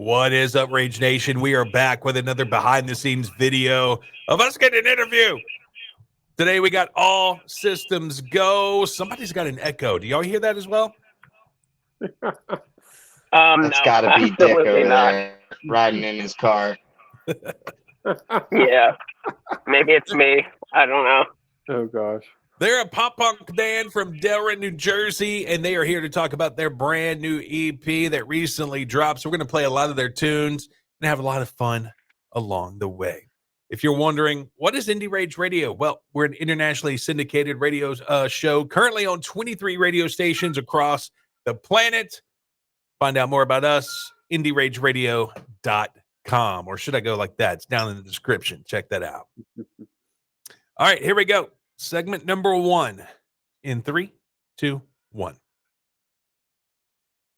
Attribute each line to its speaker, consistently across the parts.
Speaker 1: What is up, Rage Nation? We are back with another behind-the-scenes video of us getting an interview. Today we got all systems go. Somebody's got an echo. Do y'all hear that as well?
Speaker 2: That's
Speaker 3: No,
Speaker 2: got to be Dick
Speaker 3: absolutely
Speaker 2: over
Speaker 3: not.
Speaker 2: there riding in his car.
Speaker 3: Yeah, maybe it's me. I don't know.
Speaker 4: Oh gosh.
Speaker 1: They're a pop-punk band from Delran, New Jersey, and they are here to talk about their brand new EP that recently dropped. So we're going to play a lot of their tunes and have a lot of fun along the way. If you're wondering, what is Indie Rage Radio? Well, we're an internationally syndicated radio show currently on 23 radio stations across the planet. Find out more about us, indierageradio.com. Or should I go like that? It's down in the description. Check that out. All right, here we go. Segment number 1 in 3, 2, 1.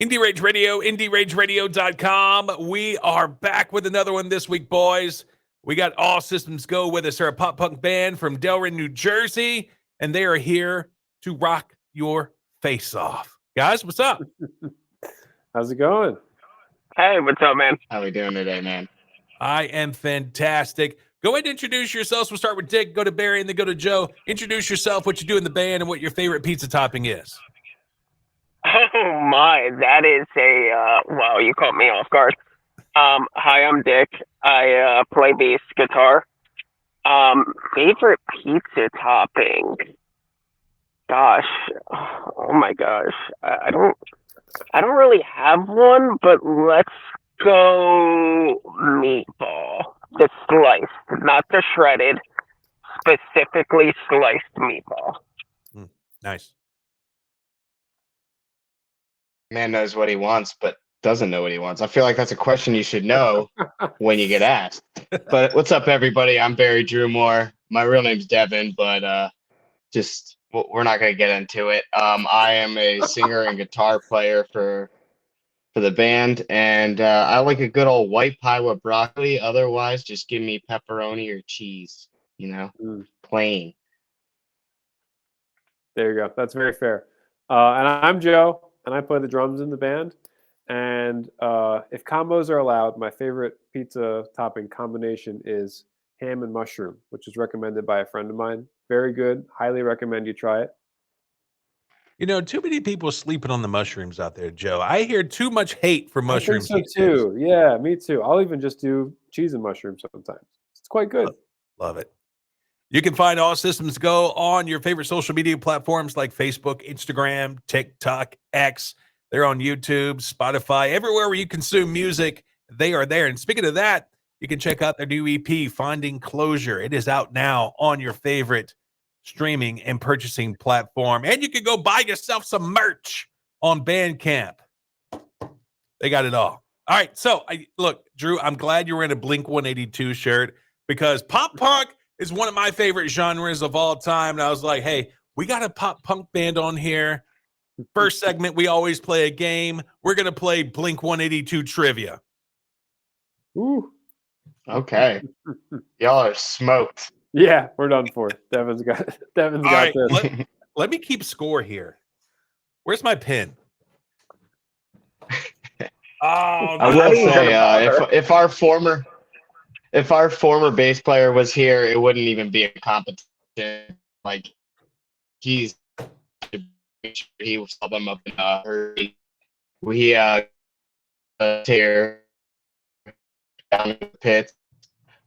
Speaker 1: Indie Rage Radio, indierageradio.com. We are back with another one this week, boys. We got All Systems Go with us. They're a pop-punk band from Delran, New Jersey, and they are here to rock your face off. Guys, what's up?
Speaker 4: How's it going?
Speaker 3: Hey, what's up, man?
Speaker 2: How we doing today, man?
Speaker 1: I am fantastic. Go ahead and introduce yourselves. We'll start with Dick, go to Barry, and then go to Joe. Introduce yourself, what you do in the band, and what your favorite pizza topping is.
Speaker 3: Oh my, that is a wow! You caught me off guard. Hi, I'm Dick. I play bass guitar. Favorite pizza topping? Gosh, oh my gosh, I don't really have one, but let's go meatball. The sliced, not the shredded, specifically sliced meatball.
Speaker 1: Nice.
Speaker 2: Man knows what he wants, but doesn't know what he wants. I feel like that's a question you should know when you get asked. But what's up, everybody? I'm Barry Drewmore. My real name's Devin, but we're not going to get into it. I am a singer and guitar player for the band, and I like a good old white pie with broccoli. Otherwise, just give me pepperoni or cheese, plain.
Speaker 4: There you go. That's very fair. And I'm Joe, and I play the drums in the band. And if combos are allowed, my favorite pizza topping combination is ham and mushroom, which is recommended by a friend of mine. Very good. Highly recommend you try it.
Speaker 1: You know, too many people sleeping on the mushrooms out there, Joe. I hear too much hate for mushrooms.
Speaker 4: I think so too. Yeah, me too. I'll even just do cheese and mushrooms sometimes. It's quite good.
Speaker 1: Love it. You can find All Systems Go on your favorite social media platforms like Facebook, Instagram, TikTok, X. They're on YouTube, Spotify, everywhere where you consume music, they are there. And speaking of that, you can check out their new EP, Finding Closure. It is out now on your favorite streaming and purchasing platform. And you can go buy yourself some merch on Bandcamp. They got it all. All right, so look, Drew, I'm glad you were in a Blink-182 shirt because pop punk is one of my favorite genres of all time. And I was like, hey, we got a pop punk band on here. First segment, we always play a game. We're going to play Blink-182 trivia.
Speaker 4: Ooh.
Speaker 2: Okay. Y'all are smoked.
Speaker 4: Yeah, we're done for. Devin's got
Speaker 1: right,
Speaker 4: this.
Speaker 1: Let me keep score here. Where's my pen?
Speaker 2: I will say, if our former bass player was here, it wouldn't even be a competition. Like he will sell them up in a hurry. We tear down in the pit,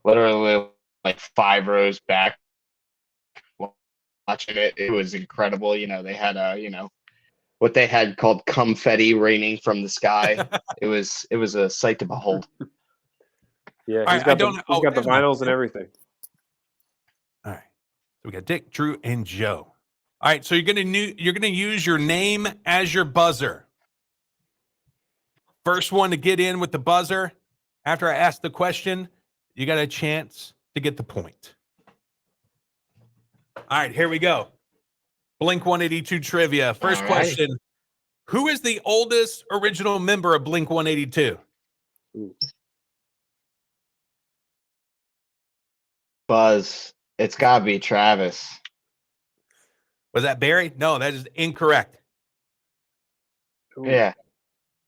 Speaker 2: literally like 5 rows back. Watching it, it was incredible. They had what they had called confetti raining from the sky. It was a sight to behold.
Speaker 4: Yeah, he's got the vinyls and everything.
Speaker 1: All right, so we got Dick, Drew, and Joe. All right, so you're gonna use your name as your buzzer. First one to get in with the buzzer after I ask the question, you got a chance to get the point. All right, here we go. Blink-182 trivia. First question. Who is the oldest original member of Blink-182?
Speaker 2: Buzz. It's got to be Travis.
Speaker 1: Was that Barry? No, that is incorrect.
Speaker 2: Yeah.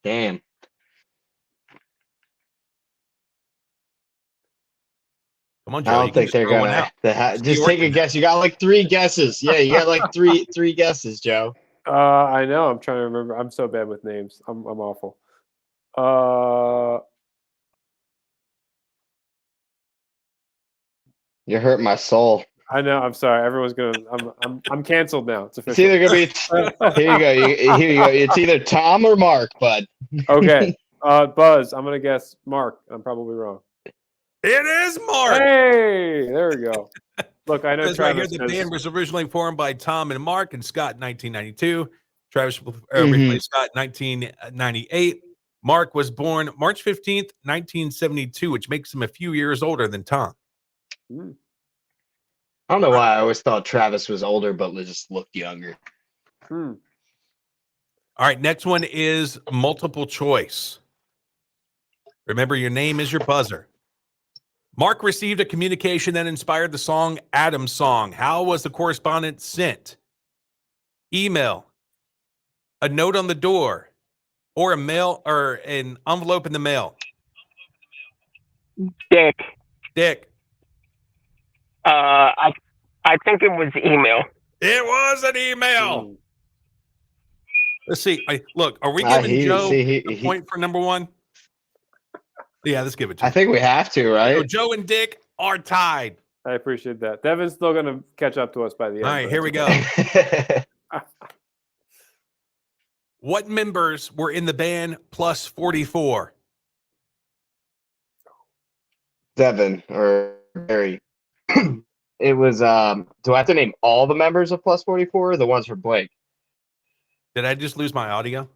Speaker 2: Damn.
Speaker 1: Come on,
Speaker 2: I
Speaker 1: Joe. You
Speaker 2: don't
Speaker 1: can
Speaker 2: think
Speaker 1: just
Speaker 2: they're
Speaker 1: throw one
Speaker 2: gonna.
Speaker 1: out.
Speaker 2: Just take a guess. You got like 3 guesses. Yeah, you got like three guesses, Joe.
Speaker 4: I know. I'm trying to remember. I'm so bad with names. I'm awful.
Speaker 2: You hurt my soul.
Speaker 4: I know. I'm sorry. Everyone's gonna. I'm canceled now. It's
Speaker 2: It's
Speaker 4: official.
Speaker 2: either gonna be. Here you go. Here you go. It's either Tom or Mark, bud.
Speaker 4: Okay. Buzz. I'm gonna guess Mark. I'm probably wrong.
Speaker 1: It is Mark.
Speaker 4: Hey, there we go. Look, I know
Speaker 1: Because right here,
Speaker 4: Travis.
Speaker 1: the band was originally formed by Tom and Mark and Scott in 1992. Travis
Speaker 2: Mhm.
Speaker 1: replaced Scott in 1998. Mark was born March 15th, 1972, which makes him a few years older than Tom.
Speaker 4: Hmm.
Speaker 2: I don't know why I always thought Travis was older, but just looked younger.
Speaker 4: Hmm.
Speaker 1: All right, next one is multiple choice. Remember, your name is your buzzer. Mark received a communication that inspired the song Adam's Song. How was the correspondence sent? Email, a note on the door, or a mail or an envelope in the mail?
Speaker 3: Dick.
Speaker 1: Dick.
Speaker 3: I think it was email.
Speaker 1: It was an email.
Speaker 4: Hmm.
Speaker 1: Let's see. Look, are we giving Joe the
Speaker 2: he-
Speaker 1: point for number one? Yeah, let's give it to
Speaker 2: I
Speaker 1: him.
Speaker 2: think we have to,
Speaker 1: So
Speaker 2: right?
Speaker 1: Joe and Dick are tied.
Speaker 4: I appreciate that. Devin's still gonna catch up to us by the end.
Speaker 1: All right,
Speaker 4: but
Speaker 1: here we
Speaker 4: that's
Speaker 1: go. What members were in the band plus 44?
Speaker 2: Devin or Barry. It was. Do I have to name all the members of Plus 44 or the ones for Blake?
Speaker 1: Did I just lose my audio?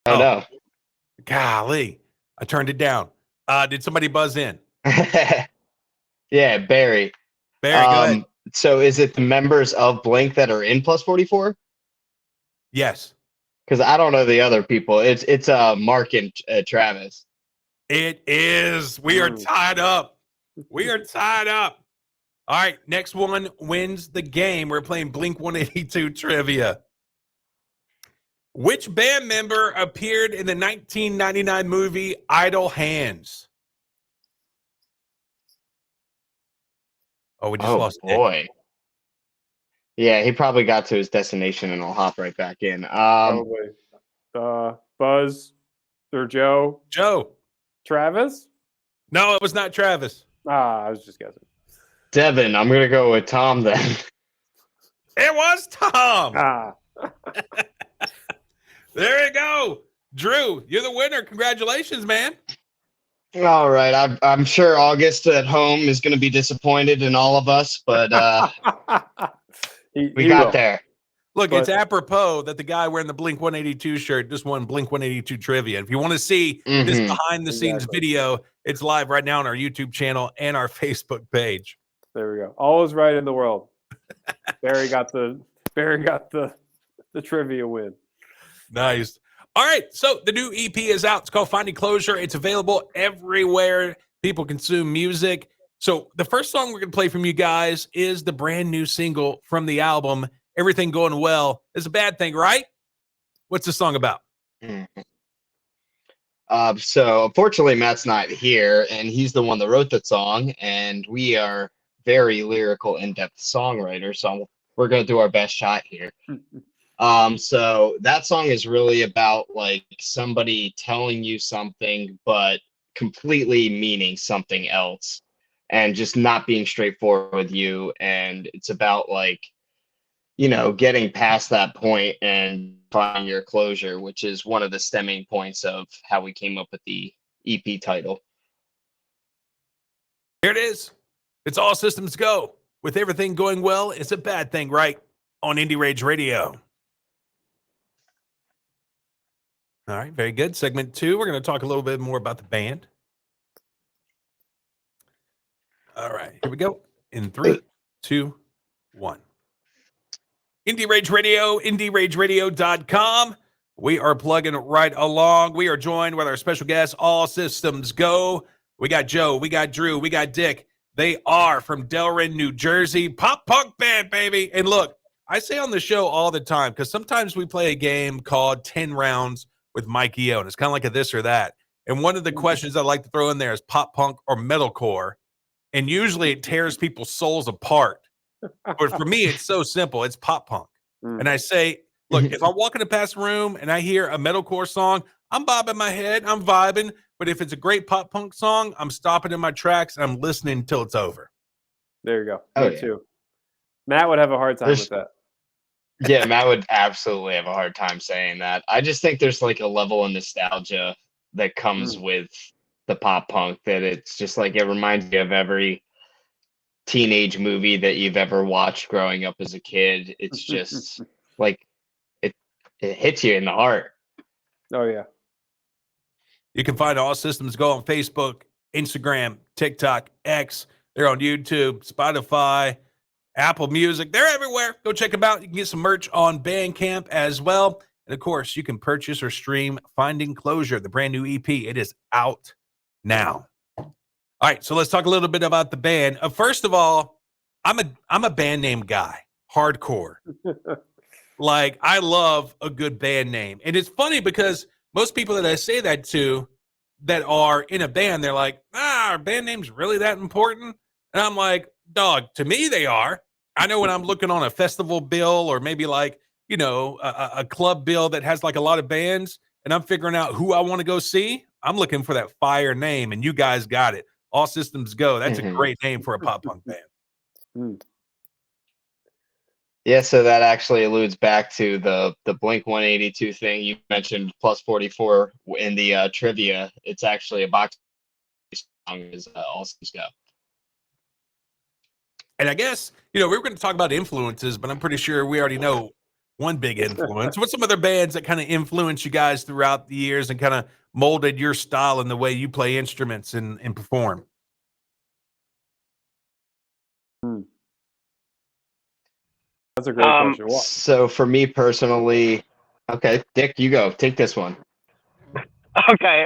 Speaker 2: I don't know.
Speaker 1: Golly, I turned it down. Did somebody buzz in?
Speaker 2: Yeah, Barry.
Speaker 1: Barry, go ahead.
Speaker 2: So is it the members of Blink that are in Plus 44?
Speaker 1: Yes,
Speaker 2: Because I don't know the other people. It's Mark and Travis.
Speaker 1: it is. We are
Speaker 4: Mm.
Speaker 1: tied up. We are tied up. All right, next one wins the game. We're playing Blink 182 trivia. Which band member appeared in the 1999 movie Idle Hands? Oh, we just lost Nick.
Speaker 2: Boy. Yeah, he probably got to his destination and I'll hop right back in.
Speaker 4: probably Buzz or Joe.
Speaker 1: Joe.
Speaker 4: Travis?
Speaker 1: No, it was not Travis.
Speaker 4: I was just guessing.
Speaker 2: Devin, I'm gonna go with Tom then.
Speaker 1: It was Tom. There you go. Drew, you're the winner. Congratulations, man.
Speaker 2: All right, I'm sure August at home is going to be disappointed in all of us, but we got there.
Speaker 1: Look,
Speaker 4: But-
Speaker 1: it's apropos that the guy wearing the Blink 182 shirt just won Blink 182 trivia. If you want to see this
Speaker 2: Mhm.
Speaker 1: behind the scenes
Speaker 4: Exactly.
Speaker 1: video, it's live right now on our YouTube channel and our Facebook page.
Speaker 4: There we go. All is right in the world. Barry got the trivia win.
Speaker 1: Nice. All right. So the new EP is out. It's called Finding Closure. It's available everywhere people consume music. So the first song we're going to play from you guys is the brand new single from the album, Everything Going Well Is a Bad Thing, right? What's the song about?
Speaker 2: So unfortunately, Matt's not here, and he's the one that wrote the song, and we are very lyrical, in-depth songwriters, so we're going to do our best shot here. So that song is really about like somebody telling you something, but completely meaning something else and just not being straightforward with you. And it's about like, getting past that point and finding your closure, which is one of the stemming points of how we came up with the EP title.
Speaker 1: Here it is. It's All Systems Go. With everything going well, it's a bad thing, right? On Indie Rage Radio. All right, very good. Segment 2, we're going to talk a little bit more about the band. All right, here we go. In 3, 2, 1. Indie Rage Radio, IndieRageRadio.com. We are plugging right along. We are joined with our special guest, All Systems Go. We got Joe, we got Drew, we got Dick. They are from Delrin, New Jersey. Pop punk band, baby. And look, I say on the show all the time, because sometimes we play a game called 10 Rounds with Mikey O, and it's kind of like a this or that. And one of the questions I like to throw in there is pop punk or metalcore. And usually it tears people's souls apart. But for me, it's so simple. It's pop punk. And I say, look, if I'm walking past a room and I hear a metalcore song, I'm bobbing my head, I'm vibing. But if it's a great pop punk song, I'm stopping in my tracks and I'm listening until it's over.
Speaker 4: There you go.
Speaker 2: Oh,
Speaker 4: Me
Speaker 2: yeah.
Speaker 4: too. Matt would have a hard time with that.
Speaker 2: Yeah, Matt would absolutely have a hard time saying that. I just think there's like a level of nostalgia that comes with the pop punk that it's just like it reminds you of every teenage movie that you've ever watched growing up as a kid. It's just like it hits you in the heart.
Speaker 4: Oh yeah.
Speaker 1: You can find All Systems Go on Facebook, Instagram, TikTok, X. They're on YouTube, Spotify, Apple Music. They're everywhere. Go check them out. You can get some merch on Bandcamp as well. And of course, you can purchase or stream Finding Closure, the brand new EP. It is out now. All right, so let's talk a little bit about the band. First of all, I'm a band name guy, hardcore. Like, I love a good band name. And it's funny because most people that I say that to that are in a band, they're like, are band names really that important? And I'm like, dog, to me they are. I know when I'm looking on a festival bill or maybe like, you know, a club bill that has like a lot of bands and I'm figuring out who I want to go see, I'm looking for that fire name and you guys got it. All Systems Go. That's a great name for a pop punk band.
Speaker 2: Yeah, so that actually alludes back to the Blink 182 thing you mentioned, plus 44 in the trivia. It's actually a box song is All Systems Go.
Speaker 1: And I guess, you know, we were going to talk about influences, but I'm pretty sure we already know one big influence. What's some other bands that kind of influenced you guys throughout the years and kind of molded your style and the way you play instruments and perform?
Speaker 4: That's a great question.
Speaker 2: So for me personally, okay, Dick, you go. Take this one.
Speaker 3: Okay.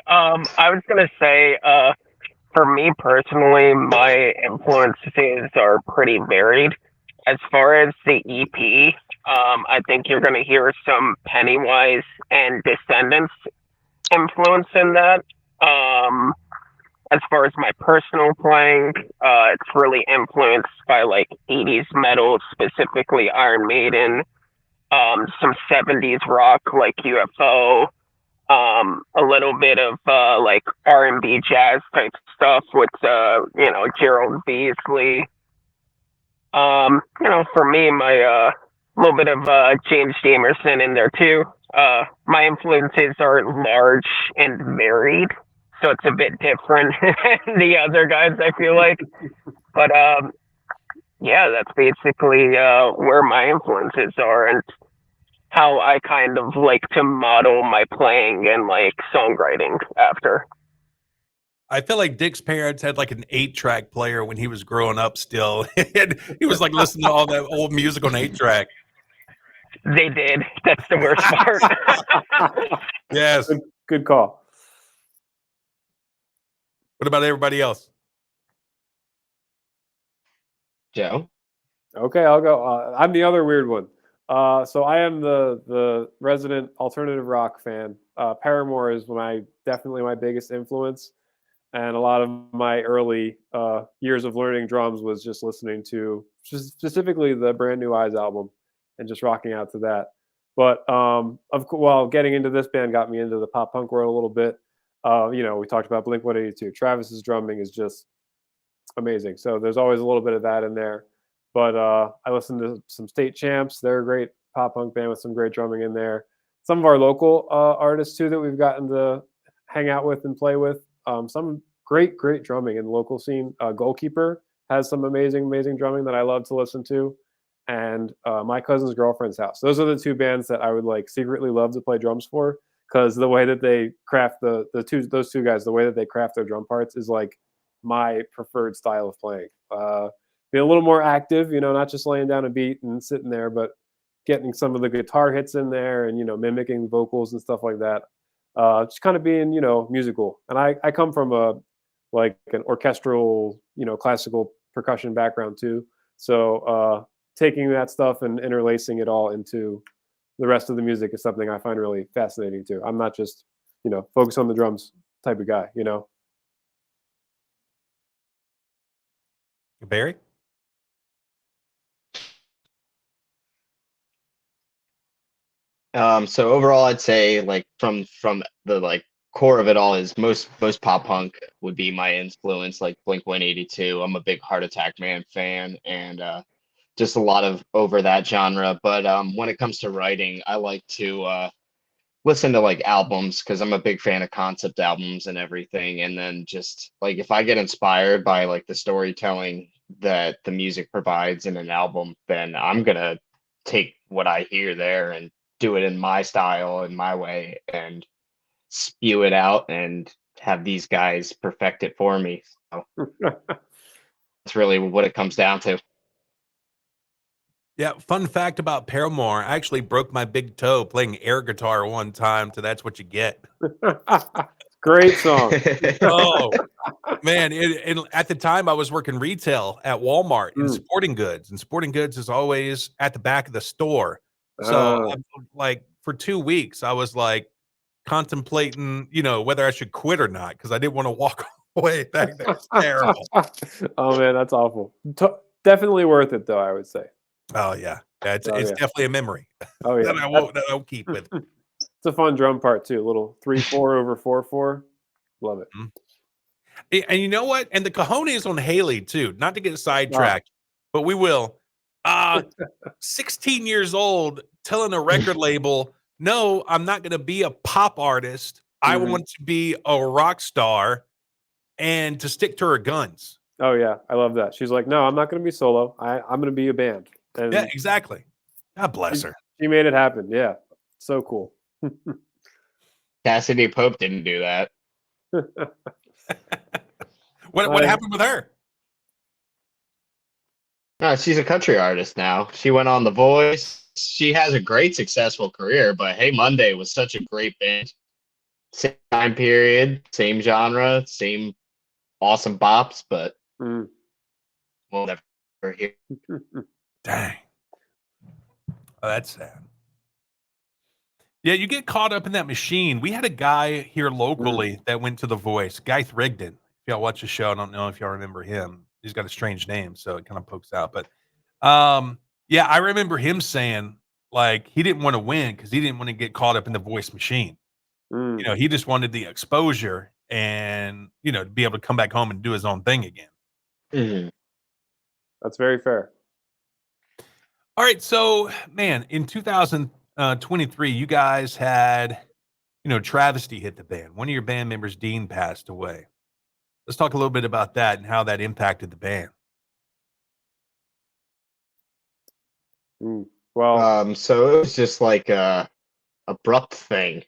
Speaker 3: I was gonna say, for me personally, my influences are pretty varied. As far as the EP, I think you're gonna hear some Pennywise and Descendants influence in that. As far as my personal playing, it's really influenced by like 80s metal, specifically Iron Maiden, some 70s rock like UFO, a little bit of like R&B jazz type stuff with you know, Gerald Beasley. You know, for me, my little bit of James Jamerson in there too. My influences are large and varied, so it's a bit different than the other guys, I feel like. But yeah, that's basically where my influences are and how I kind of like to model my playing and like songwriting after.
Speaker 1: I feel like Dick's parents had like an 8-track player when he was growing up still. And he was like listening to all that old music on 8-track.
Speaker 3: They did. That's the worst part.
Speaker 1: Yes.
Speaker 4: Good call.
Speaker 1: What about everybody else?
Speaker 2: Joe?
Speaker 4: Okay, I'll go. I'm the other weird one. So I am the resident alternative rock fan. Paramore is definitely my biggest influence, and a lot of my early years of learning drums was just listening to specifically the Brand New Eyes album and just rocking out to that. But getting into this band got me into the pop punk world a little bit. You know, we talked about Blink 182. Travis's drumming is just amazing. So there's always a little bit of that in there. But I listened to some State Champs. They're a great pop punk band with some great drumming in there. Some of our local artists too that we've gotten to hang out with and play with. Some great drumming in the local scene. Goalkeeper has some amazing drumming that I love to listen to. And My Cousin's Girlfriend's House. Those are the two bands that I would like secretly love to play drums for, because the way that they craft those two guys, the way that they craft their drum parts is like my preferred style of playing. Be a little more active, you know, not just laying down a beat and sitting there, but getting some of the guitar hits in there and, you know, mimicking vocals and stuff like that. Just kind of being, you know, musical. And I come from an orchestral, you know, classical percussion background too. So taking that stuff and interlacing it all into the rest of the music is something I find really fascinating too. I'm not just, you know, focused on the drums type of guy, you know.
Speaker 1: Barry?
Speaker 2: So overall, I'd say like from the like core of it all is most pop punk would be my influence, like Blink 182. I'm a big Heart Attack Man fan, and just a lot of over that genre. But when it comes to writing, I like to listen to like albums because I'm a big fan of concept albums and everything. And then just like if I get inspired by like the storytelling that the music provides in an album, then I'm gonna take what I hear there and do it in my style in my way and spew it out and have these guys perfect it for me. So that's really what it comes down to.
Speaker 1: Yeah, fun fact about Paramore, I actually broke my big toe playing air guitar one time to That's What You Get.
Speaker 4: Great song.
Speaker 1: Oh, man. At the time, I was working retail at Walmart in sporting goods, and sporting goods is always at the back of the store. So, like, for 2 weeks, I was like contemplating, whether I should quit or not because I didn't want to walk away back there. It's terrible.
Speaker 4: Oh, man, that's awful. Definitely worth it, though, I would say.
Speaker 1: Oh, yeah. It's
Speaker 4: yeah.
Speaker 1: definitely a memory
Speaker 4: Oh, yeah.
Speaker 1: that I won't keep with.
Speaker 4: It's a fun drum part, too. A little 3/4 over 4/4. Love it.
Speaker 1: And you know what? And the cojones on Haley, too. Not to get sidetracked, but we will. 16 years old, telling a record label, no, I'm not going to be a pop artist. I want to be a rock star and to stick to her guns.
Speaker 4: Oh, yeah. I love that. She's like, no, I'm not going to be solo. I'm going to be a band. And
Speaker 1: yeah, exactly. God bless her.
Speaker 4: She made it happen. Yeah. So cool.
Speaker 2: Cassidy Pope didn't do that.
Speaker 1: What happened with her?
Speaker 2: She's a country artist now. She went on The Voice. She has a great successful career, but Hey Monday was such a great band. Same time period, same genre, same awesome bops, but we'll never hear.
Speaker 1: Dang. Oh, that's sad. Yeah, you get caught up in that machine. We had a guy here locally that went to The Voice, Guy Thrigdon. If y'all watch the show, I don't know if y'all remember him. He's got a strange name, so it kind of pokes out. But yeah, I remember him saying like he didn't want to win because he didn't want to get caught up in the Voice machine. He just wanted the exposure and to be able to come back home and do his own thing again.
Speaker 4: That's very fair.
Speaker 1: All right, so man, in 2023, you guys had travesty hit the band. One of your band members, Dean, passed away. Let's talk a little bit about that and how that impacted the band.
Speaker 4: Well,
Speaker 2: so it was just like a abrupt thing.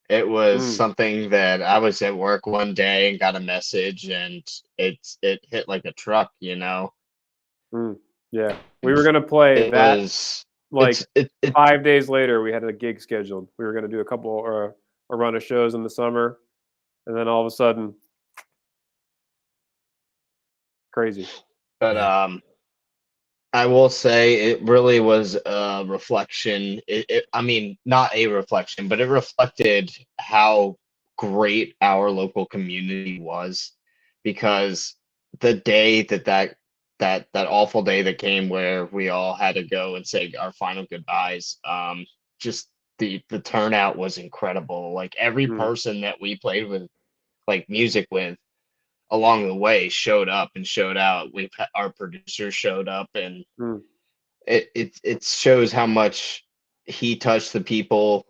Speaker 2: It was something that I was at work one day and got a message, and it hit like a truck,
Speaker 4: Yeah, we were gonna play that.
Speaker 2: Was
Speaker 4: like 5 days later, we had a gig scheduled. We were gonna do a run of shows in the summer, and then all of a sudden, crazy.
Speaker 2: But I will say it really was a reflection. I mean, not a reflection, but it reflected how great our local community was, because the day that awful day that came where we all had to go and say our final goodbyes, just the turnout was incredible. Like every person that we played with, like music with, along the way showed up and showed out. Our producer showed up, and it shows how much he touched the people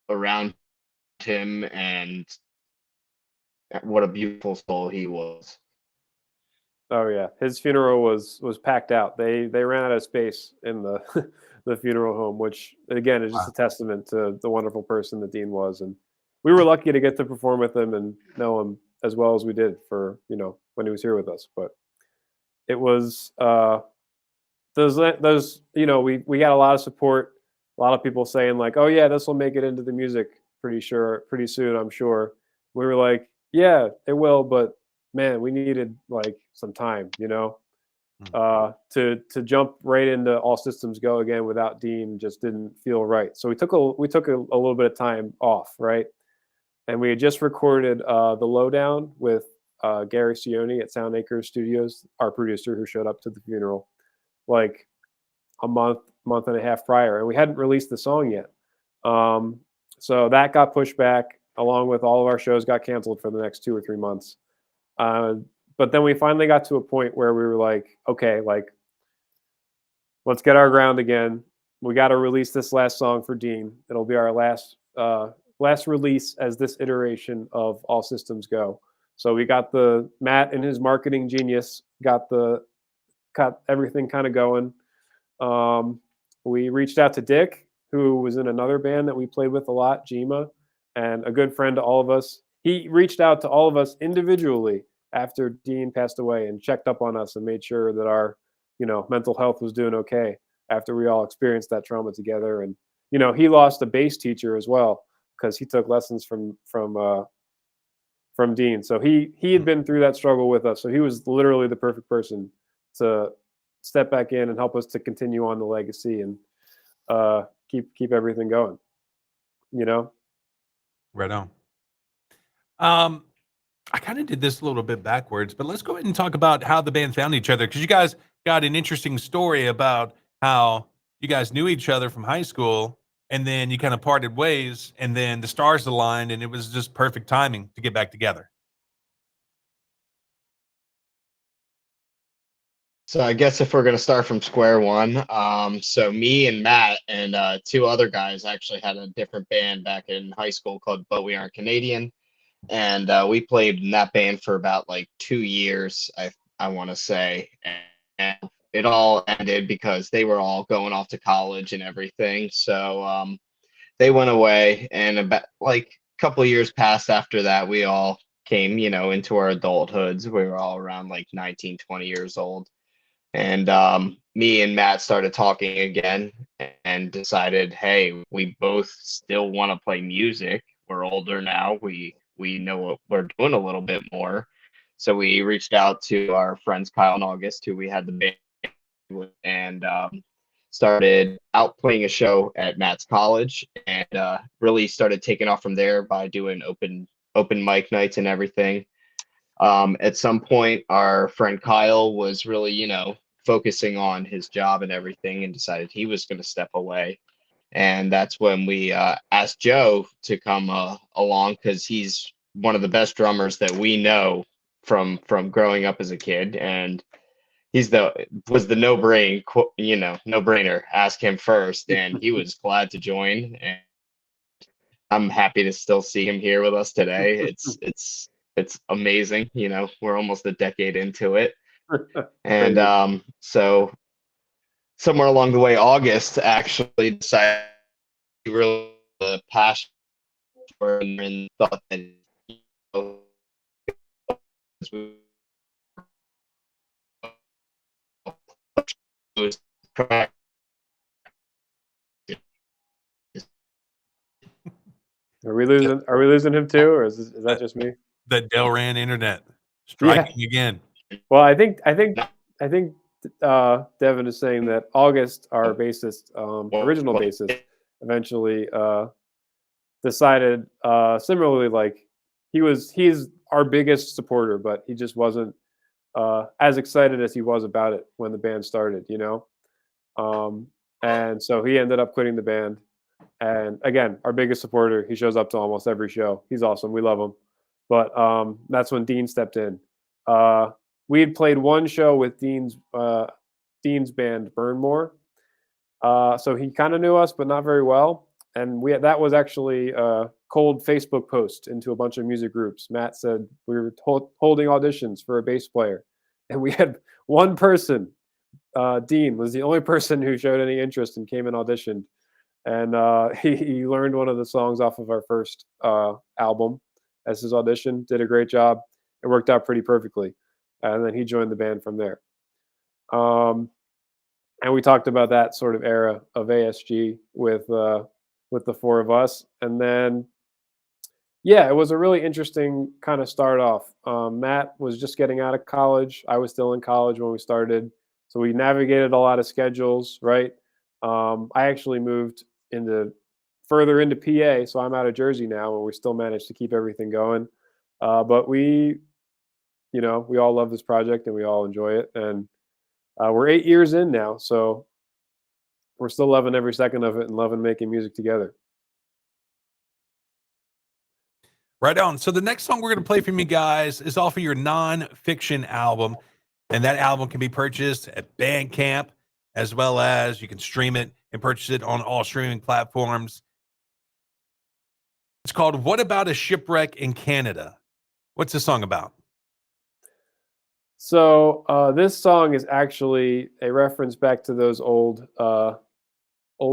Speaker 2: around him and what a beautiful soul he was.
Speaker 4: Oh yeah, his funeral was packed out. They ran out of space in the the funeral home, which again is just a testament to the wonderful person that Dean was. And we were lucky to get to perform with him and know him as well as we did for when he was here with us. But it was those we got a lot of support, a lot of people saying like, oh yeah, this will make it into the music pretty soon, I'm sure. We were like, yeah, it will, but man, we needed like some time, to jump right into All Systems Go again without Dean just didn't feel right. So we took a little bit of time off, right? and we had just recorded the Lowdown with Gary Cioni at Sound Acres Studios, our producer who showed up to the funeral, like a month and a half prior, and we hadn't released the song yet. So that got pushed back, along with all of our shows got canceled for the next 2 or 3 months. But then we finally got to a point where we were like, okay, like, let's get our ground again. We got to release this last song for Dean. It'll be our last release as this iteration of All Systems Go. So we got Matt and his marketing genius got everything kind of going. We reached out to Dick, who was in another band that we played with a lot, Jima, and a good friend to all of us. He reached out to all of us individually after Dean passed away and checked up on us and made sure that our, mental health was doing okay after we all experienced that trauma together. And, he lost a bass teacher as well because he took lessons from Dean. So he had been through that struggle with us. So he was literally the perfect person to step back in and help us to continue on the legacy and keep everything going.
Speaker 1: Right on. I kind of did this a little bit backwards, but let's go ahead and talk about how the band found each other, because you guys got an interesting story about how you guys knew each other from high school, and then you kind of parted ways, and then the stars aligned, and it was just perfect timing to get back together.
Speaker 2: So I guess if we're going to start from square one, so me and Matt and 2 other guys actually had a different band back in high school called But We Aren't Canadian. And we played in that band for about like 2 years, I want to say. And it all ended because they were all going off to college and everything. So they went away, and about like a couple of years passed after that. We all came, into our adulthoods. We were all around like 19, 20 years old. And me and Matt started talking again and decided, hey, we both still want to play music. We're older now. We know what we're doing a little bit more. So we reached out to our friends Kyle and August, who we had the band with, and started out playing a show at Matt's college, and really started taking off from there by doing open mic nights and everything. At some point, our friend Kyle was really, focusing on his job and everything, and decided he was going to step away. And that's when we asked Joe to come along, because he's one of the best drummers that we know from growing up as a kid, and was the no brainer. Ask him first, and he was glad to join. And I'm happy to still see him here with us today. It's amazing. We're almost a decade into it. And so somewhere along the way, August actually decided he really the passion for it, and thought that was correct.
Speaker 4: Are we losing him too, or is that just me?
Speaker 1: The Delran internet striking again.
Speaker 4: Well, I think Devin is saying that August, our bassist, original bassist, eventually decided similarly, like he's our biggest supporter, but he just wasn't as excited as he was about it when the band started, and so he ended up quitting the band. And again, our biggest supporter, he shows up to almost every show. He's awesome. We love him. But that's when Dean stepped in. We had played one show with Dean's band, Burnmore. So he kind of knew us, but not very well. And that was actually a cold Facebook post into a bunch of music groups. Matt said we were holding auditions for a bass player. And we had one person, Dean, was the only person who showed any interest and came and auditioned. And he learned one of the songs off of our first album as his audition, did a great job. It worked out pretty perfectly. And then he joined the band from there. And we talked about that sort of era of ASG with the 4 of us. And then, yeah, it was a really interesting kind of start off. Matt was just getting out of college. I was still in college when we started. So we navigated a lot of schedules, right? I actually moved into further into PA, so I'm out of Jersey now, and we still managed to keep everything going. But we all love this project and we all enjoy it. And we're 8 years in now, so we're still loving every second of it and loving making music together.
Speaker 1: Right on. So the next song we're going to play from you guys is off of your non-fiction album, and that album can be purchased at Bandcamp, as well as you can stream it and purchase it on all streaming platforms. It's called What About a Shipwreck in Canada? What's the song about?
Speaker 4: So this song is actually a reference back to those old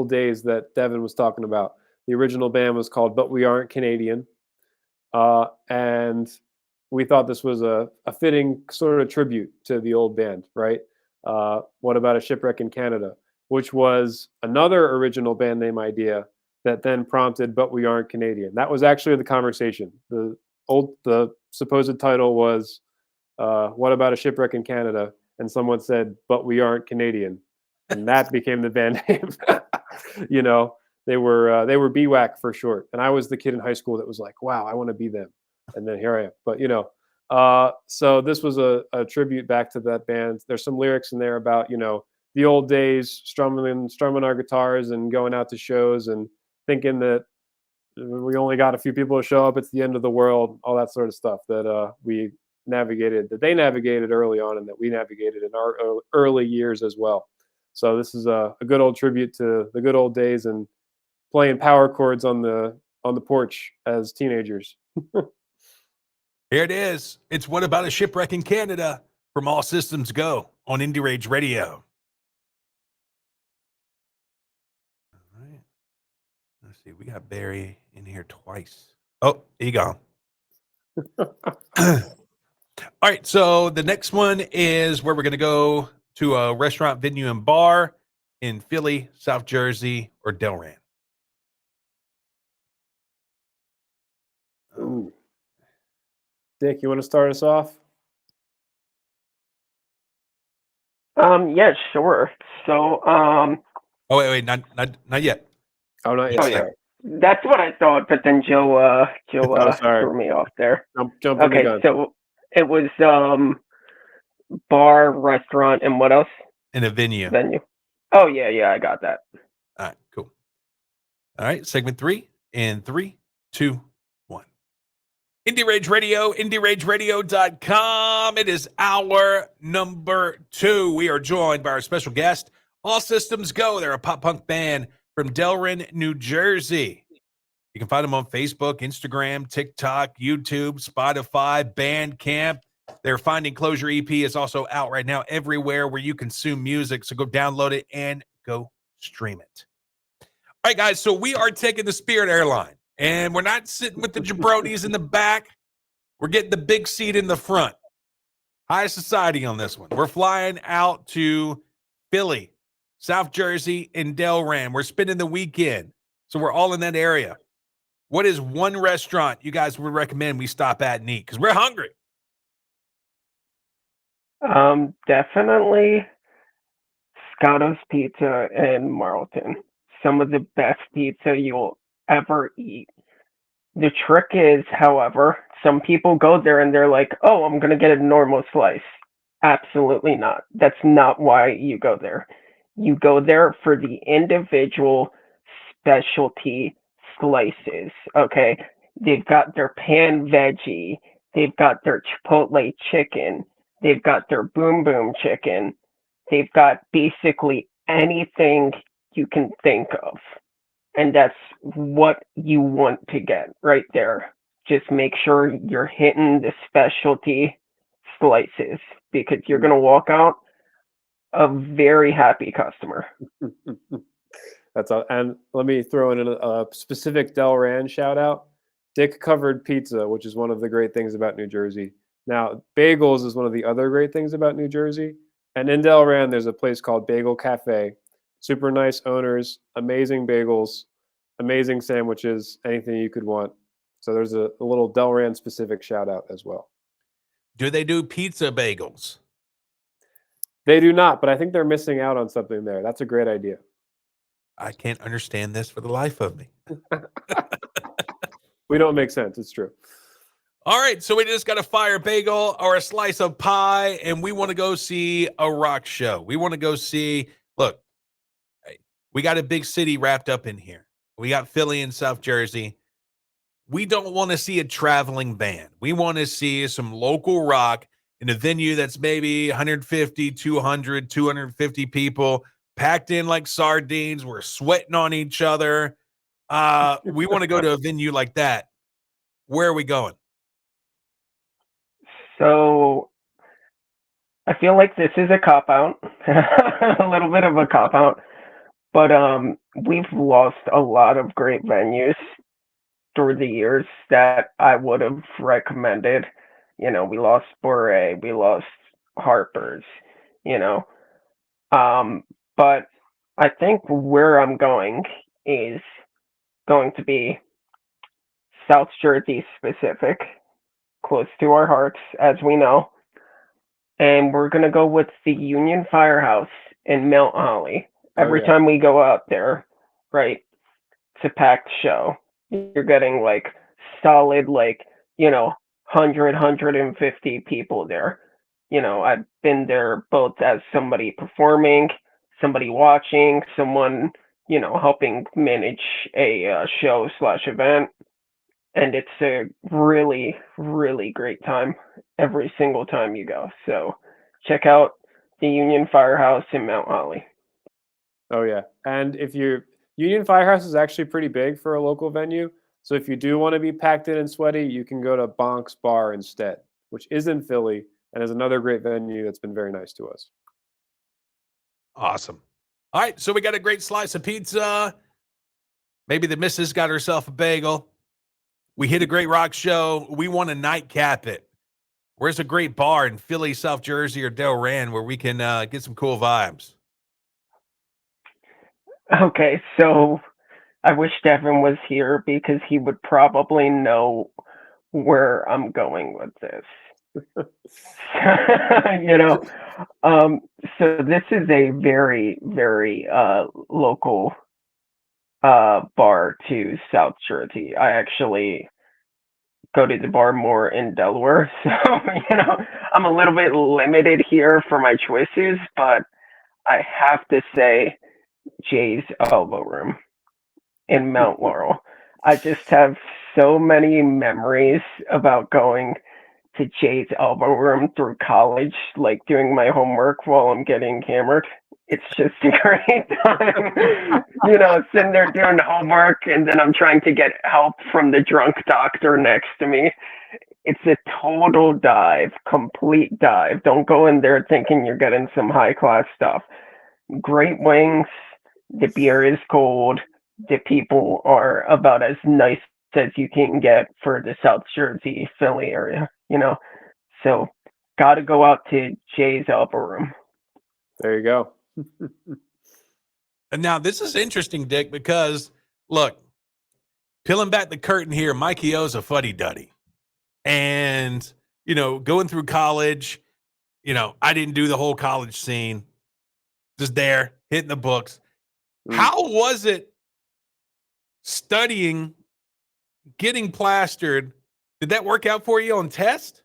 Speaker 4: days that Devin was talking about. The original band was called But We Aren't Canadian. And we thought this was a fitting sort of tribute to the old band, right? What About a Shipwreck in Canada, which was another original band name idea that then prompted But We Aren't Canadian. That was actually the conversation. The supposed title was What About a Shipwreck in Canada? And someone said, But We Aren't Canadian. And that became the band name. They were BWAC for short. And I was the kid in high school that was like, wow, I want to be them. And then here I am. But, so this was a tribute back to that band. There's some lyrics in there about, the old days, strumming our guitars and going out to shows and thinking that we only got a few people to show up. It's the end of the world, all that sort of stuff that they navigated early on and that we navigated in our early years as well. So this is a good old tribute to the good old days and playing power chords on the porch as teenagers.
Speaker 1: Here it is. It's What About a Shipwreck in Canada from All Systems Go on Indie Rage Radio. All right. Let's see. We got Barry in here twice. Oh, he gone. All right. So the next one is where we're going to go to a restaurant, venue, and bar in Philly, South Jersey, or Delran.
Speaker 4: Ooh. Dick, you want to start us off?
Speaker 3: Yeah, sure. So,
Speaker 1: Oh, wait, not yet.
Speaker 4: Oh, not yet.
Speaker 3: Oh, yeah. That's what I thought, but then Joe threw me off there.
Speaker 4: Jump in the gun.
Speaker 3: So it was bar, restaurant, and what else?
Speaker 1: In a venue.
Speaker 3: Oh, yeah, I got that.
Speaker 1: All right, cool. All right, segment 3 in 3, 2, 1. Indie Rage Radio, IndieRageRadio.com. It is hour number 2. We are joined by our special guest, All Systems Go. They're a pop punk band from Delran, New Jersey. You can find them on Facebook, Instagram, TikTok, YouTube, Spotify, Bandcamp. Their Finding Closure EP is also out right now everywhere where you consume music. So go download it and go stream it. All right, guys. So we are taking the Spirit Airline, and we're not sitting with the jabronis in the back. We're getting the big seat in the front. High society on this one. We're flying out to Philly, South Jersey, and Delran. We're spending the weekend. So we're all in that area. What is one restaurant you guys would recommend we stop at and eat? Because we're hungry.
Speaker 3: Definitely Scotto's Pizza in Marlton. Some of the best pizza you'll ever eat. The trick is, however, some people go there and they're like, oh, I'm going to get a normal slice. Absolutely not. That's not why you go there. You go there for the individual specialty slices, okay? They've got their pan veggie. They've got their chipotle chicken. They've got their boom boom chicken. They've got basically anything you can think of. And that's what you want to get right there. Just make sure you're hitting the specialty slices because you're going to walk out a very happy customer.
Speaker 4: That's all. And let me throw in a specific Delran shout out. Dick Covered Pizza, which is one of the great things about New Jersey. Now, bagels is one of the other great things about New Jersey. And in Delran, there's a place called Bagel Cafe. Super nice owners, amazing bagels, amazing sandwiches, anything you could want. So there's a little Delran specific shout out as well.
Speaker 1: Do they do pizza bagels?
Speaker 4: They do not, but I think they're missing out on something there. That's a great idea.
Speaker 1: I can't understand this for the life of me.
Speaker 4: We don't make sense. It's true.
Speaker 1: All right, so we just got a fire bagel or a slice of pie, and we want to go see a rock show. We want to go see, look, we got a big city wrapped up in here. We got Philly and South Jersey. We don't want to see a traveling band. We want to see some local rock in a venue that's maybe 150, 200, 250 people packed in like sardines. We're sweating on each other. We want to go to a venue like that. Where are we going?
Speaker 3: So I feel like this is a cop out, a little bit of a cop out, but we've lost a lot of great venues through the years that I would have recommended. You know, we lost Bure, we lost Harper's, you know. But I think where I'm going is going to be South Jersey specific, close to our hearts, as we know. And we're going to go with the Union Firehouse in Mount Holly. Every time we go out there, right, it's a packed show. You're getting like solid, like, 150 people there. You know, I've been there both as somebody performing, somebody watching, someone, helping manage a show/event. And it's a really, really great time every single time you go. So check out the Union Firehouse in Mount Holly.
Speaker 4: Oh yeah, and if Union Firehouse is actually pretty big for a local venue. So if you do want to be packed in and sweaty, you can go to Bonk's Bar instead, which is in Philly and is another great venue that's been very nice to us.
Speaker 1: Awesome. All right, so we got a great slice of pizza. Maybe the missus got herself a bagel. We hit a great rock show. We want to nightcap it. Where's a great bar in Philly, South Jersey, or Delran where we can get some cool vibes?
Speaker 3: Okay, so I wish Devin was here because he would probably know where I'm going with this. So this is a very, very local bar to South Jersey. I actually go to the bar more in Delaware, so I'm a little bit limited here for my choices, but I have to say Jay's Elbow Room in Mount Laurel. I just have so many memories about going to Jay's Elbow Room through college, like doing my homework while I'm getting hammered. It's just a great time, sitting there doing homework, and then I'm trying to get help from the drunk doctor next to me. It's a total dive, complete dive. Don't go in there thinking you're getting some high class stuff. Great wings. The beer is cold. The people are about as nice as you can get for the South Jersey, Philly area, So, got to go out to Jay's Elbow Room.
Speaker 4: There you go.
Speaker 1: And now this is interesting, Dick, because look, peeling back the curtain here, Mikey O's a fuddy-duddy. And, going through college, I didn't do the whole college scene. Just there, hitting the books. How was it studying, getting plastered? Did that work out for you on test?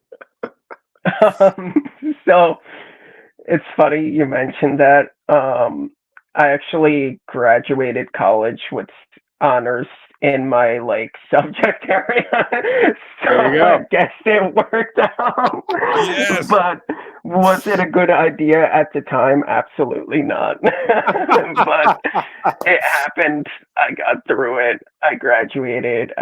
Speaker 3: So it's funny you mentioned that. I actually graduated college with honors in my subject area. So I guess it worked out.
Speaker 1: Yes.
Speaker 3: But was it a good idea at the time? Absolutely not. But it happened. I got through it. I graduated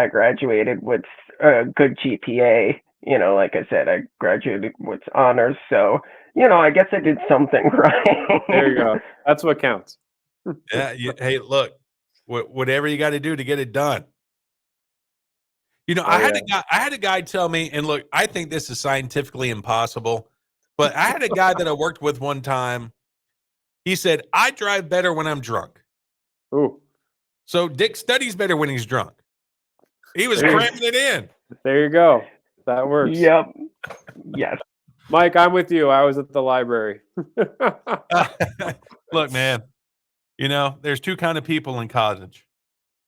Speaker 3: with a good GPA. Like I said, I graduated with honors. So, I guess I did something right.
Speaker 4: There you go. That's what counts.
Speaker 1: Yeah. Hey, look, whatever you got to do to get it done. I had a guy tell me, and look, I think this is scientifically impossible, but I had a guy that I worked with one time. He said, I drive better when I'm drunk.
Speaker 4: Ooh.
Speaker 1: So Dick studies better when he's drunk. He was cramming it in.
Speaker 4: There you go. That works.
Speaker 3: Yep. Yes.
Speaker 4: Mike, I'm with you. I was at the library.
Speaker 1: Look, man, You know, there's two kind of people in college.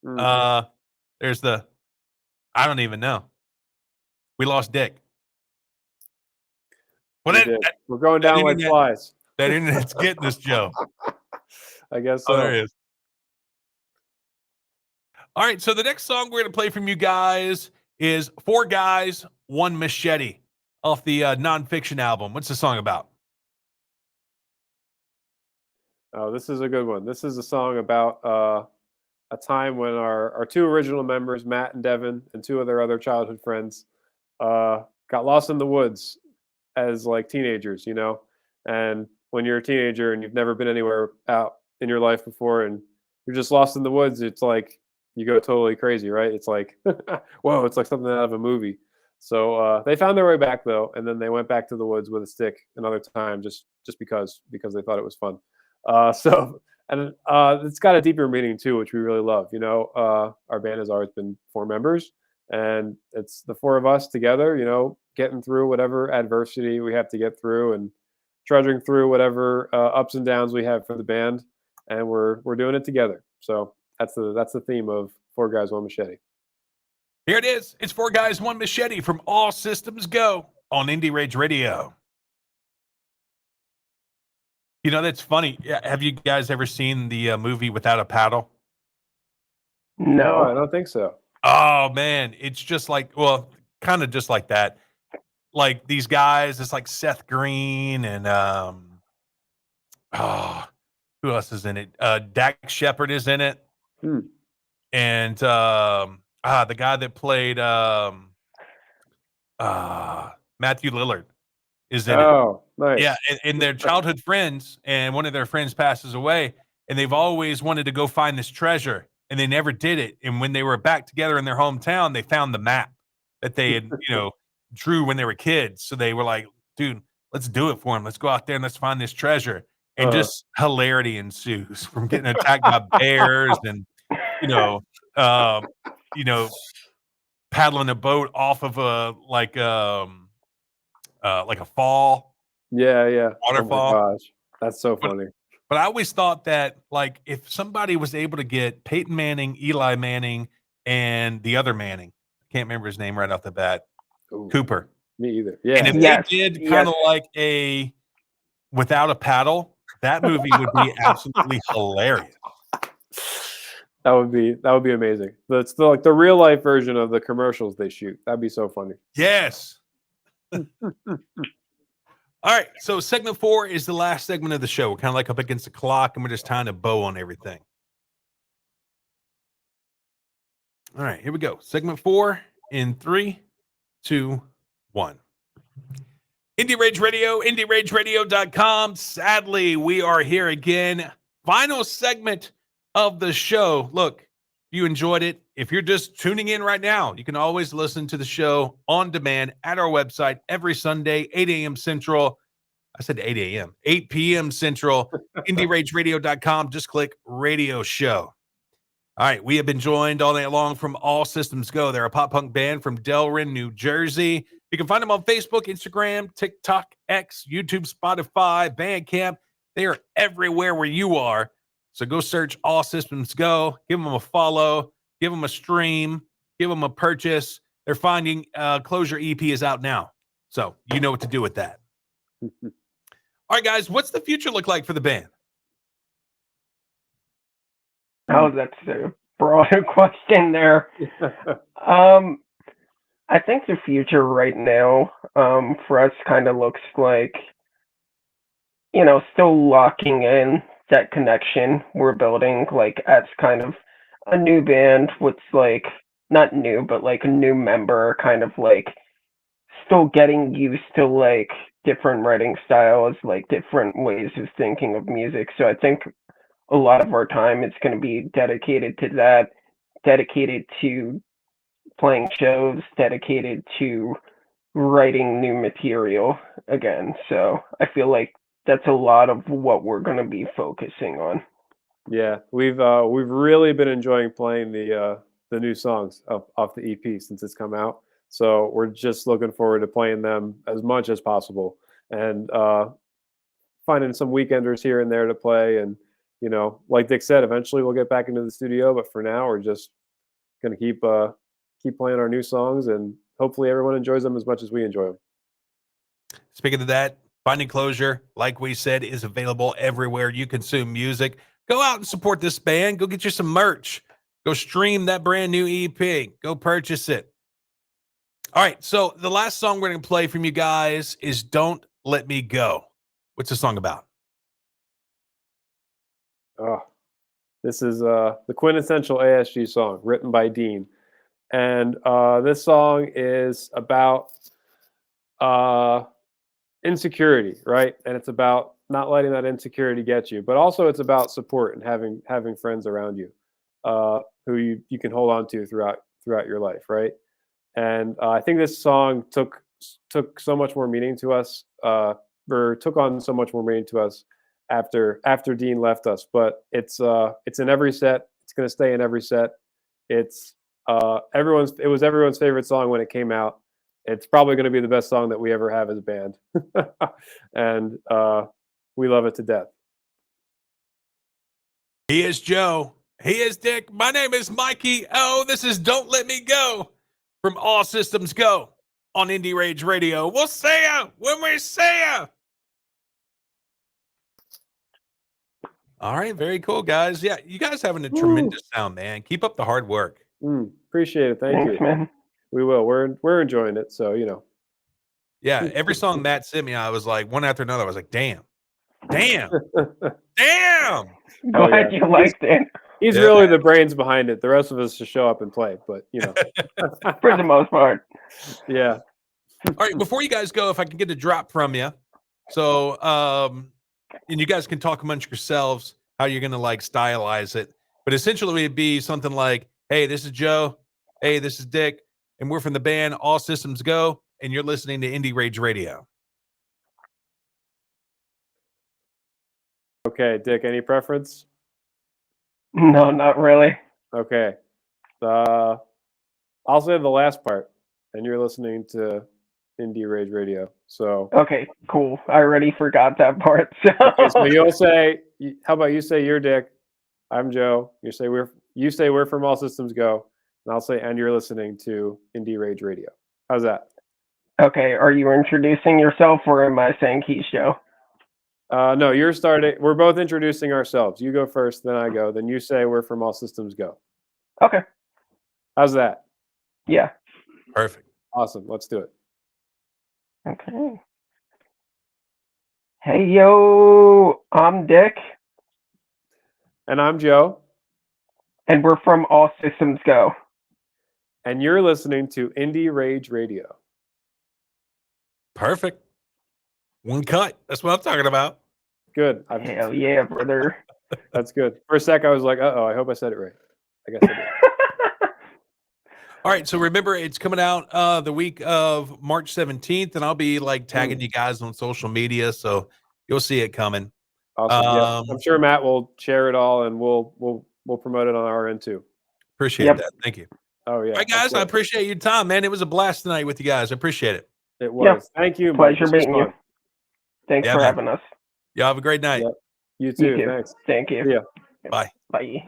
Speaker 4: Mhm.
Speaker 1: There's the I don't even know. We lost Dick. Well,
Speaker 4: We did. We're going
Speaker 1: that
Speaker 4: down like
Speaker 1: internet
Speaker 4: flies.
Speaker 1: that internet's getting us, Joe.
Speaker 4: I guess
Speaker 1: Oh,
Speaker 4: so.
Speaker 1: there it is. All right, so the next song we're going to play from you guys is Four Guys, One Machete off the Nonfiction album. What's the song about?
Speaker 4: Oh, this is a good one. This is a song about a time when our two original members, Matt and Devin, and two of their other childhood friends, got lost in the woods as like teenagers, you know. And when you're a teenager and you've never been anywhere out in your life before, and you're just lost in the woods, it's like you go totally crazy, right? It's like, whoa, it's like something out of a movie. So they found their way back though, and then they went back to the woods with a stick another time, just because they thought it was fun. So and it's got a deeper meaning too, which we really love. You know, our band has always been four members, and it's the four of us together. You know, getting through whatever adversity we have to get through, and trudging through whatever ups and downs we have for the band, and we're doing it together. So that's the theme of Four Guys One Machete.
Speaker 1: Here it is. It's Four Guys, One Machete from All Systems Go on Indie Rage Radio. You know, that's funny. Have you guys ever seen the movie Without a Paddle?
Speaker 4: No, I
Speaker 3: No.
Speaker 4: don't think so.
Speaker 1: Oh, man. It's just like, well, kind of just like that. Like these guys, it's like Seth Green and who else is in it? Dax Shepard is in it.
Speaker 4: Hmm.
Speaker 1: And the guy that played Matthew Lillard is in it.
Speaker 4: Oh, nice.
Speaker 1: Yeah, and they're childhood friends, and one of their friends passes away, and they've always wanted to go find this treasure, and they never did it. And when they were back together in their hometown, they found the map that they had, drew when they were kids. So they were like, dude, let's do it for him. Let's go out there and let's find this treasure. And just hilarity ensues from getting attacked by bears and, you know, um, paddling a boat off of a like a fall.
Speaker 4: Yeah.
Speaker 1: Waterfall.
Speaker 4: Oh my gosh, that's so
Speaker 1: But
Speaker 4: funny.
Speaker 1: But I always thought that, like, if somebody was able to get Peyton Manning, Eli Manning, and the other Manning, I can't remember his name right off the bat,
Speaker 4: Ooh,
Speaker 1: Cooper.
Speaker 4: me either.
Speaker 1: And
Speaker 4: Yeah.
Speaker 1: if
Speaker 3: Yes,
Speaker 1: they did
Speaker 3: yes.
Speaker 1: kind of like a Without a Paddle, that movie would be absolutely hilarious.
Speaker 4: That would be amazing. That's like the real life version of the commercials they shoot. That'd be so funny.
Speaker 1: Yes. All right. So segment 4 is the last segment of the show. We're kind of like up against the clock, and we're just tying a bow on everything. All right, here we go. Segment 4 in 3, 2, 1. Indie Rage Radio, IndieRageRadio.com. Sadly, we are here again. Final segment of the show. Look, you enjoyed it. If you're just tuning in right now, you can always listen to the show on demand at our website every Sunday, 8 a.m. Central. I said 8 a.m., 8 p.m. Central, IndieRageRadio.com. Just click radio show. All right, we have been joined all night long from All Systems Go. They're a pop punk band from Delrin, New Jersey. You can find them on Facebook, Instagram, TikTok, X, YouTube, Spotify, Bandcamp. They are everywhere where you are. So go search All Systems Go. Give them a follow. Give them a stream. Give them a purchase. They're finding Closure EP is out now. So you know what to do with that. All right, guys, what's the future look like for the band?
Speaker 3: Oh, that's a broader question there. I think the future right now, for us kind of looks like, still locking in that connection we're building, like as kind of a new band with like, not new, but like a new member, kind of like still getting used to like different writing styles, like different ways of thinking of music. So I think a lot of our time is going to be dedicated to that, dedicated to playing shows, dedicated to writing new material again. So I feel like that's a lot of what we're going to be focusing on.
Speaker 4: Yeah, we've really been enjoying playing the new songs off the EP since it's come out. So we're just looking forward to playing them as much as possible, and finding some weekenders here and there to play, and you know, like Dick said, eventually we'll get back into the studio, but for now we're just gonna keep playing our new songs, and hopefully everyone enjoys them as much as we enjoy them.
Speaker 1: Speaking of that, Finding Closure, like we said, is available everywhere you consume music. Go out and support this band. Go get you some merch. Go stream that brand new EP. Go purchase it. All right, so the last song we're going to play from you guys is Don't Let Me Go. What's the song about?
Speaker 4: Oh, this is the quintessential ASG song written by Dean. And this song is about insecurity, right? And it's about not letting that insecurity get you, but also it's about support and having friends around you who you can hold on to throughout your life, right? And I think this song took so much more meaning to us, or took on so much more meaning to us after Dean left us. But it's in every set. It's going to stay in every set. It's it was everyone's favorite song when it came out. It's probably going to be the best song that we ever have as a band, and we love it to death.
Speaker 1: He is Joe. He is Dick. My name is Mikey O. This is Don't Let Me Go from All Systems Go on Indie Rage Radio. We'll see ya when we see ya. All right, very cool, guys. Yeah, you guys having a tremendous sound, man. Keep up the hard work.
Speaker 4: Appreciate it. Thank
Speaker 3: Thanks,
Speaker 4: you.
Speaker 3: man.
Speaker 4: We will. We're enjoying it. So, you know.
Speaker 1: Yeah, every song Matt sent me, I was like, one after another, I was like, damn. Damn.
Speaker 3: Glad
Speaker 4: yeah.
Speaker 3: you liked it.
Speaker 4: He's
Speaker 1: Yeah.
Speaker 4: really the brains behind it. The rest of us just show up and play, but you know.
Speaker 3: For the most part.
Speaker 4: Yeah.
Speaker 1: All right, before you guys go, if I can get a drop from you. So, and you guys can talk amongst yourselves how you're going to like stylize it. But essentially it'd be something like, hey, this is Joe. Hey, this is Dick. And we're from the band All Systems Go. And you're listening to Indie Rage Radio.
Speaker 4: Okay, Dick, any preference?
Speaker 3: No, not really.
Speaker 4: Okay. I'll say the last part, and you're listening to Indie Rage Radio. So
Speaker 3: Okay, cool. I already forgot that part. So,
Speaker 4: okay, so you'll say, how about you say you're Dick, I'm Joe. You say we're from All Systems Go, and I'll say and you're listening to Indie Rage Radio. How's that?
Speaker 3: okay, are you introducing yourself or am I saying he's Joe?
Speaker 4: No, you're starting. We're both introducing ourselves. You go first, then I go. Then you say we're from All Systems Go.
Speaker 3: Okay.
Speaker 4: How's that?
Speaker 3: Yeah.
Speaker 1: Perfect.
Speaker 4: Awesome. Let's do it.
Speaker 3: Okay. Hey, yo, I'm Dick,
Speaker 4: And I'm Joe.
Speaker 3: and we're from All Systems Go.
Speaker 4: And you're listening to Indie Rage Radio.
Speaker 1: Perfect. One cut. That's what I'm talking about.
Speaker 4: Good.
Speaker 3: Hell yeah, brother.
Speaker 4: That's good. For a sec, I was like, uh-oh, I hope I said it right. I guess I did.
Speaker 1: All right. So remember, it's coming out the week of March 17th, and I'll be like tagging you guys on social media. So you'll see it coming.
Speaker 4: Awesome. Yeah. I'm sure Matt will share it all, and we'll promote it on our end too.
Speaker 1: Appreciate that. Thank you.
Speaker 4: Oh, yeah.
Speaker 1: All right, guys. I appreciate your time, man. It was a blast tonight with you guys. I appreciate it.
Speaker 4: It was.
Speaker 3: Yep.
Speaker 4: Thank you.
Speaker 3: Pleasure
Speaker 4: Mike. This was
Speaker 3: meeting you.
Speaker 4: fun.
Speaker 3: Thanks for having us.
Speaker 1: Y'all have a great night.
Speaker 4: Yep. You too.
Speaker 3: You too.
Speaker 4: Thanks.
Speaker 3: Thank you.
Speaker 4: See ya.
Speaker 1: Bye.
Speaker 3: Bye.